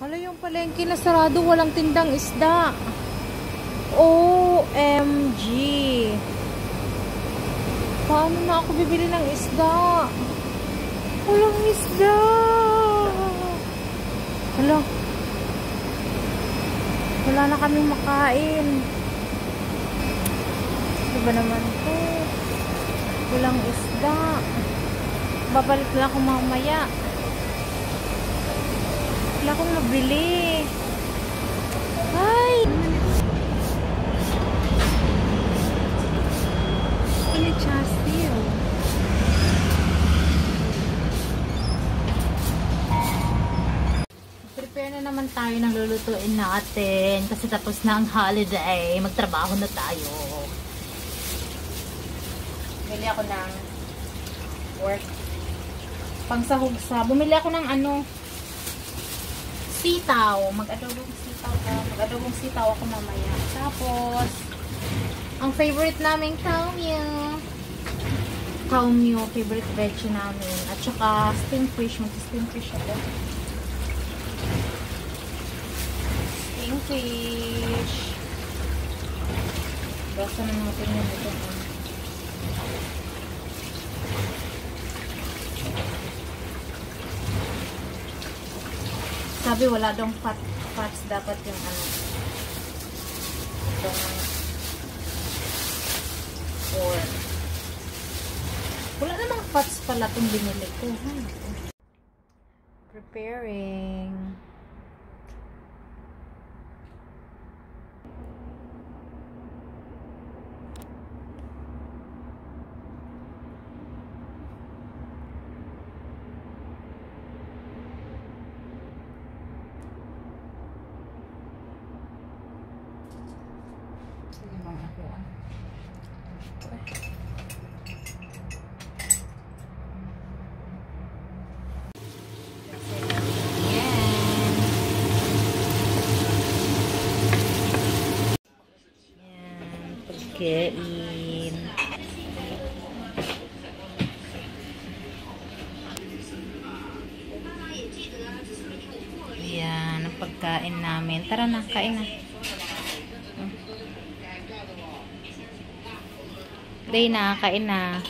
Hala, yung palengke na sarado, walang tindang isda. OMG. Paano na ako bibili ng isda? Walang isda. Hala. Wala na kaming makain. Diba naman to? Walang isda. Babalik lang ako mamaya. Wala akong nabili. Ay! Ano chastil? Prepare na naman tayo ng lulutuin natin. Kasi tapos na ang holiday. Magtrabaho na tayo. Bumili ako ng work. Pangsahog sa. Bumili ako ng ano, sitaw. Mag-adobong sitaw ka. Mag-adobong sitaw ako mamaya. Tapos, ang favorite naming kaumyo. Kaumyo, favorite veg namin. At saka, steam fish. Mag-steam fish ako. Steam fish. Basta na natin yun ito. Sabi wala dong fats dapat yung ano. Itong pork. Wala namang fats pala itong binili ko. Preparing. Pagkain. Ayan, ang pagkain namin. Tara na, kain na. Day na, kain na.